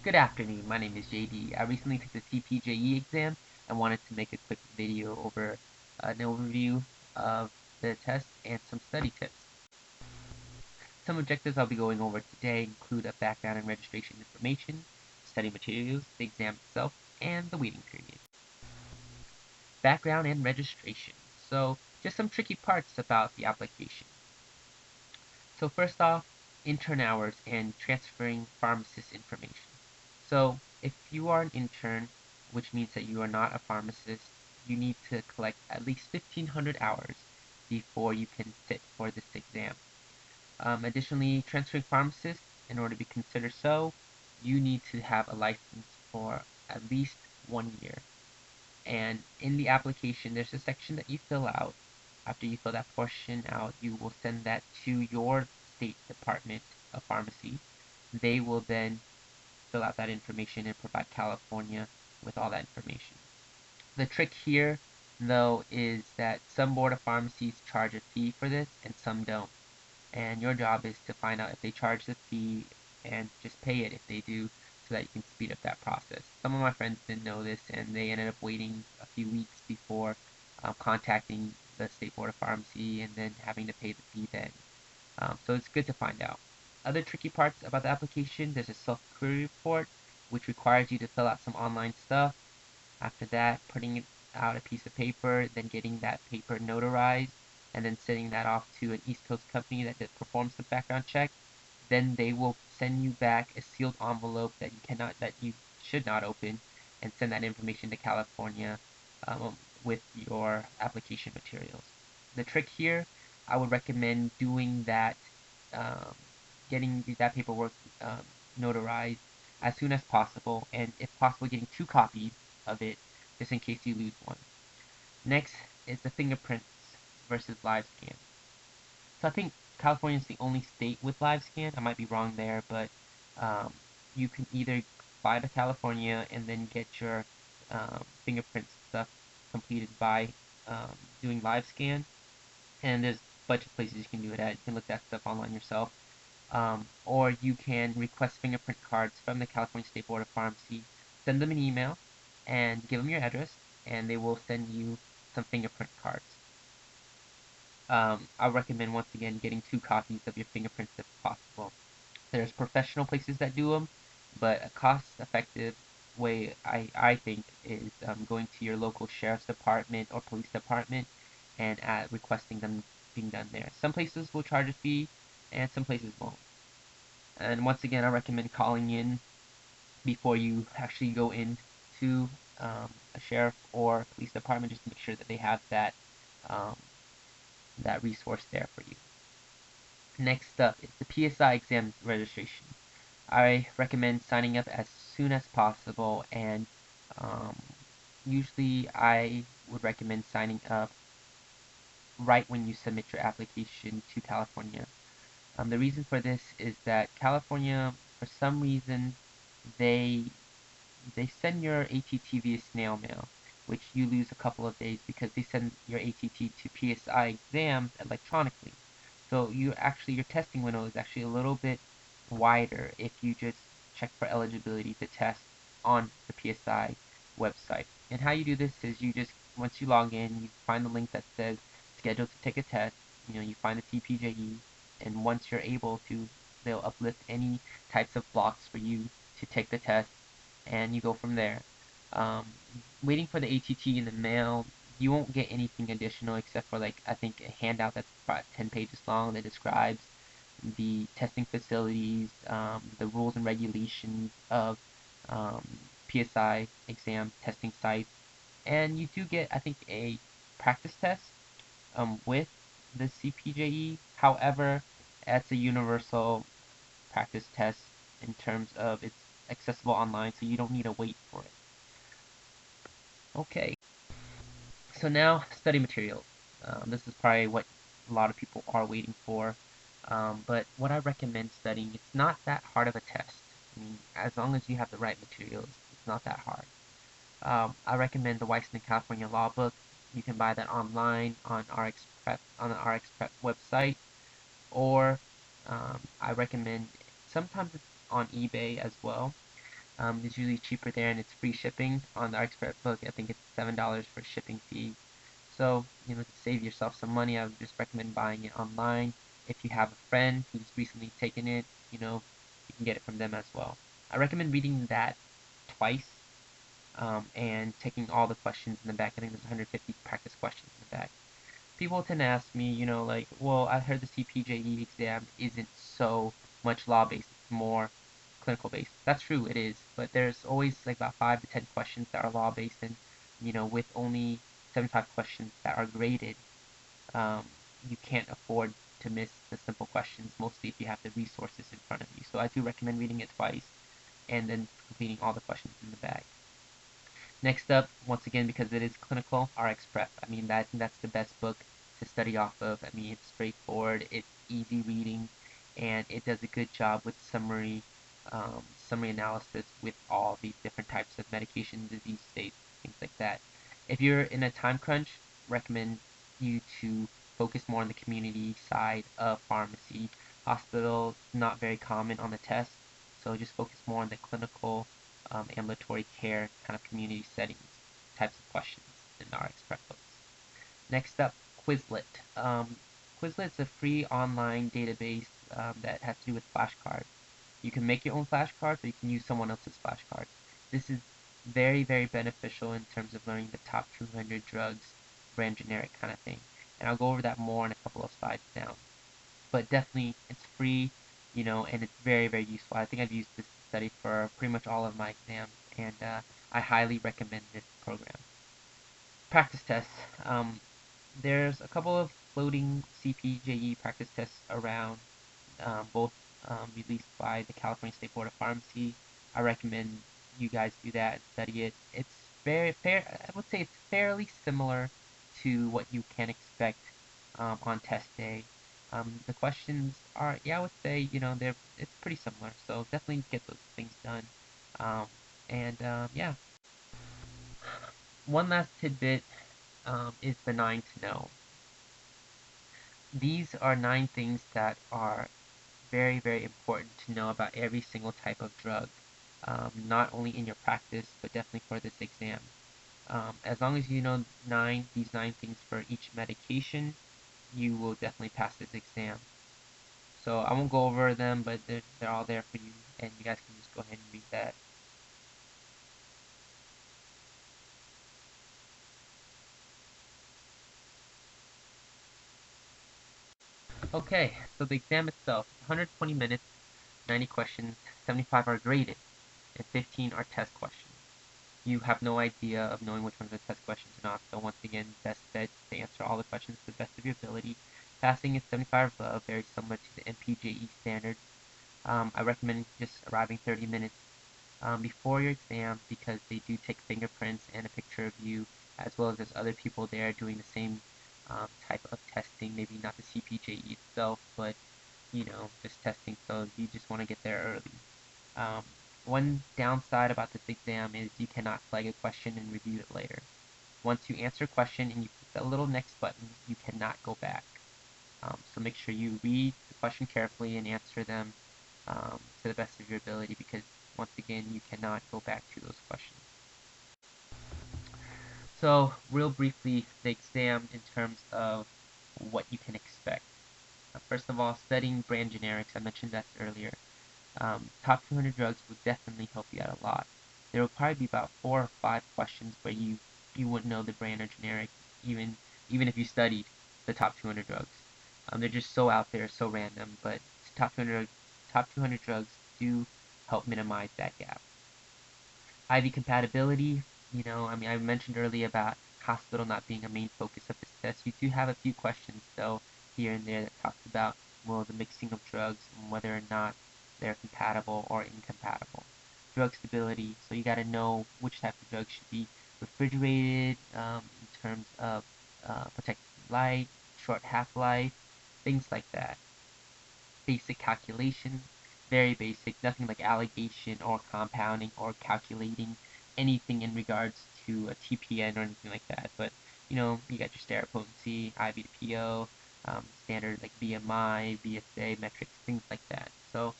Good afternoon, my name is JD. I recently took the CPJE exam and wanted to make a quick video over an overview of the test and some study tips. Some objectives I'll be going over today include a background and registration information, study materials, the exam itself, and the waiting period. Background and registration. So just some tricky parts about the application. So first off, intern hours and transferring pharmacist information. So if you are an intern, which means that you are not a pharmacist, you need to collect at least 1,500 hours before you can sit for this exam. Additionally, transferring pharmacists, in order to be considered so, you need to have a license for at least 1 year. And in the application, there's a section that you fill out. After you fill that portion out, you will send that to your state department of pharmacy. They will then fill out that information and provide California with all that information. The trick here, though, is that some board of pharmacies charge a fee for this and some don't. And your job is to find out if they charge the fee and just pay it if they do, so that you can speed up that process. Some of my friends didn't know this and they ended up waiting a few weeks before contacting the State Board of Pharmacy and then having to pay the fee then. So it's good to find out. Other tricky parts about the application, there's a self-query report, which requires you to fill out some online stuff. After that, putting it out a piece of paper, then getting that paper notarized, and then sending that off to an East Coast company that performs the background check. Then they will send you back a sealed envelope that you should not open, and send that information to California with your application materials. The trick here, I would recommend doing that, um, getting that paperwork notarized as soon as possible, and if possible, getting 2 copies of it just in case you lose one. Next is the fingerprints versus live scan. So I think California is the only state with live scan. I might be wrong there, but um, you can either fly to California and then get your fingerprint stuff completed by doing live scan, and there's a bunch of places you can do it at. You can look that stuff online yourself. Or you can request fingerprint cards from the California State Board of Pharmacy, send them an email, and give them your address, and they will send you some fingerprint cards. I recommend, once again, getting 2 copies of your fingerprints if possible. There's professional places that do them, but a cost-effective way, I think, is going to your local sheriff's department or police department and requesting them being done there. Some places will charge a fee, and some places won't. And once again, I recommend calling in before you actually go into a sheriff or police department, just to make sure that they have um, that resource there for you. Next up is the PSI exam registration. I recommend signing up as soon as possible, and um, usually I would recommend signing up right when you submit your application to California. The reason for this is that California, for some reason, they they send your ATT via snail mail, which you lose a couple of days because they send your ATT to PSI exams electronically. So your testing window is actually a little bit wider if you just check for eligibility to test on the PSI website. And how you do this is you just, once you log in, you find the link that says scheduled to take a test. You find the CPJE, and once you're able to, they'll uplift any types of blocks for you to take the test, and you go from there. Um, Waiting for the ATT in the mail, you won't get anything additional except for, like, I think a handout that's about 10 pages long that describes the testing facilities, the rules and regulations of um, PSI exam testing sites, and you do get, I think, a practice test with the CPJE. However, that's a universal practice test in terms of it's accessible online, so you don't need to wait for it. Okay, so now study materials. This is probably what a lot of people are waiting for, but what I recommend studying, it's not that hard of a test. I mean, as long as you have the right materials, it's not that hard. I recommend the Weissman California Law Book. You can buy that online on the RX Prep website, or I recommend, sometimes it's on eBay as well. It's usually cheaper there, and it's free shipping. On the RxPrep book, I think it's $7 for shipping fee. So, to save yourself some money, I would just recommend buying it online. If you have a friend who's recently taken it, you can get it from them as well. I recommend reading that twice, and taking all the questions in the back. I think there's 150 practice questions in the back. People tend to ask me, like, well, I heard the CPJE exam isn't so much law-based, it's more clinical-based. That's true, it is, but there's always like about 5 to 10 questions that are law-based, and, with only 75 questions that are graded, um, you can't afford to miss the simple questions, mostly if you have the resources in front of you. So I do recommend reading it twice and then completing all the questions in the back. Next up, once again, because it is clinical, RX Prep. I mean, that's the best book to study off of. I mean, it's straightforward, it's easy reading, and it does a good job with summary analysis with all these different types of medication, disease states, things like that. If you're in a time crunch, recommend you to focus more on the community side of pharmacy. Hospital, not very common on the test, so just focus more on the clinical, ambulatory care kind of community settings types of questions in the RX Prep books. Next up, Quizlet. Quizlet's a free online database that has to do with flashcards. You can make your own flashcards or you can use someone else's flashcards. This is very, very beneficial in terms of learning the top 200 drugs, brand generic kind of thing. And I'll go over that more in a couple of slides down. But definitely, it's free, and it's very, very useful. I think I've used this to study for pretty much all of my exams, and I highly recommend this program. Practice tests. There's a couple of floating CPJE practice tests around, both released by the California State Board of Pharmacy. I recommend you guys do that and study it. It's very fair. I would say it's fairly similar to what you can expect on test day. The questions are, yeah, I would say, it's pretty similar. So definitely get those things done. Um, and yeah, one last tidbit is the 9 to know. These are 9 things that are very, very important to know about every single type of drug, not only in your practice, but definitely for this exam. As long as you know these 9 things for each medication, you will definitely pass this exam. So I won't go over them, but they're all there for you, and you guys can just go ahead and read that. Okay, so the exam itself, 120 minutes, 90 questions, 75 are graded, and 15 are test questions. You have no idea of knowing which ones are test questions or not. So once again, best bet to answer all the questions to the best of your ability. Passing is 75 above, very similar to the MPJE standards. I recommend just arriving 30 minutes before your exam because they do take fingerprints and a picture of you, as well as there's other people there doing the same type of testing. Maybe not the CPJE itself, but just testing. So you just want to get there early. Um, One downside about this exam is you cannot flag a question and review it later. Once you answer a question and you click that little next button, you cannot go back. So make sure you read the question carefully and answer them to the best of your ability because, once again, you cannot go back to those questions. So, real briefly, the exam in terms of what you can expect. First of all, studying brand generics, I mentioned that earlier. Top 200 drugs will definitely help you out a lot. There will probably be about 4 or 5 questions where you wouldn't know the brand or generic, even if you studied the top 200 drugs. They're just so out there, so random. But top 200 drugs do help minimize that gap. IV compatibility, I mean, I mentioned earlier about hospital not being a main focus of this test. You do have a few questions, though, here and there that talks about, well, the mixing of drugs and whether or not they're compatible or incompatible. Drug stability, so you got to know which type of drug should be refrigerated in terms of protected light, short half-life, things like that. Basic calculations, very basic, nothing like alligation or compounding or calculating anything in regards to a TPN or anything like that. But you got your steroid potency, IV to PO, standard like BMI, BSA metrics, things like that. So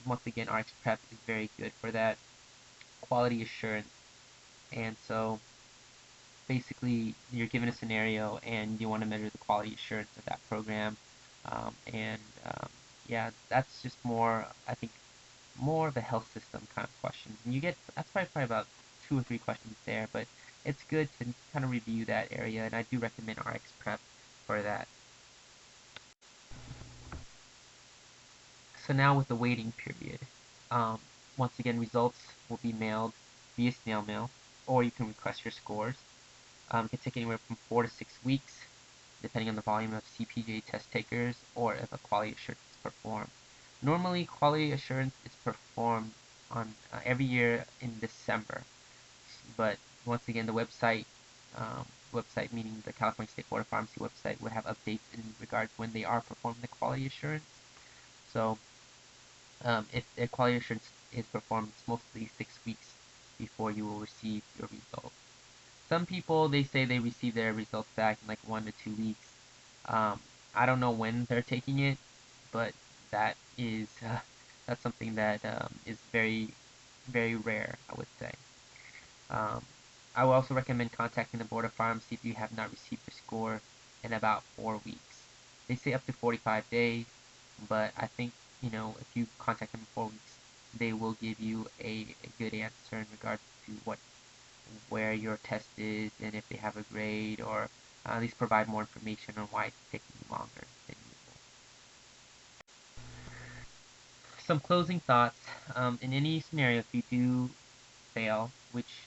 once again, RX Prep is very good for that. quality assurance. And so basically you're given a scenario and you want to measure the quality assurance of that program. And yeah, that's just more, I think, more of a health system kind of question. And you get, that's probably about 2 or 3 questions there, but it's good to kind of review that area, and I do recommend RX Prep for that. So now with the waiting period, um, once again, results will be mailed via snail mail, or you can request your scores. It can take anywhere from 4 to 6 weeks, depending on the volume of CPJE test takers or if a quality assurance is performed. Normally, quality assurance is performed on every year in December, but once again, the website meaning the California State Board of Pharmacy website, will have updates in regards when they are performing the quality assurance. So if the quality assurance is performed, it's mostly 6 weeks before you will receive your results. Some people, they say they receive their results back in like 1 to 2 weeks. Um, I don't know when they're taking it, but that is that's something that is very, very rare, I would say. Um, I would also recommend contacting the Board of Pharmacy if you have not received your score in about 4 weeks. They say up to 45 days, but I think, if you contact them in 4 weeks, they will give you a good answer in regards to where your test is and if they have a grade, or at least provide more information on why it's taking longer than usual. Some closing thoughts. In any scenario, if you do fail, which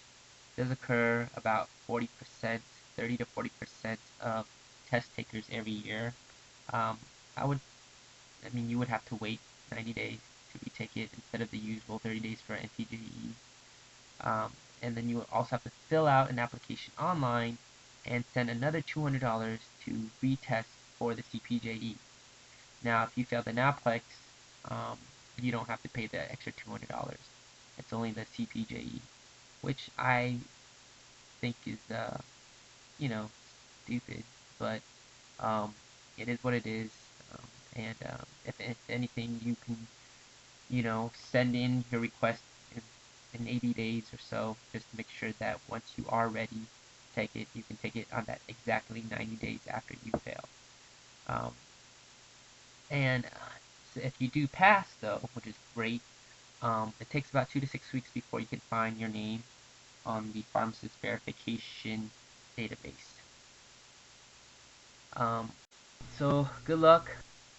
does occur about 40%, 30 to 40% of test takers every year, um, I would, I mean, you would have to wait 90 days to retake it instead of the usual 30 days for CPJE. And then you will also have to fill out an application online and send another $200 to retest for the CPJE. Now, if you fail the NAPLEX, um, you don't have to pay the extra $200. It's only the CPJE, which I think is, you know, stupid, but um, it is what it is. And if anything, you can, send in your request in 80 days or so, just to make sure that once you are ready to take it, you can take it on that exactly 90 days after you fail. Um, and so if you do pass, though, which is great, it takes about 2 to 6 weeks before you can find your name on the pharmacist verification database. Um, so good luck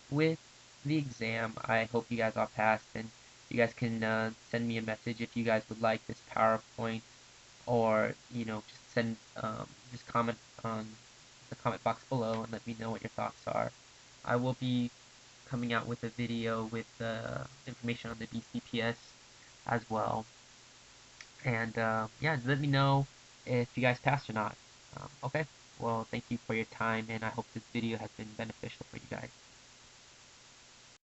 with the exam. I hope you guys all passed, and you guys can send me a message if you guys would like this PowerPoint, or just comment on the comment box below and let me know what your thoughts are. I will be coming out with a video with information on the BCPS as well. And yeah, let me know if you guys passed or not. Okay, well, thank you for your time, and I hope this video has been beneficial for you guys.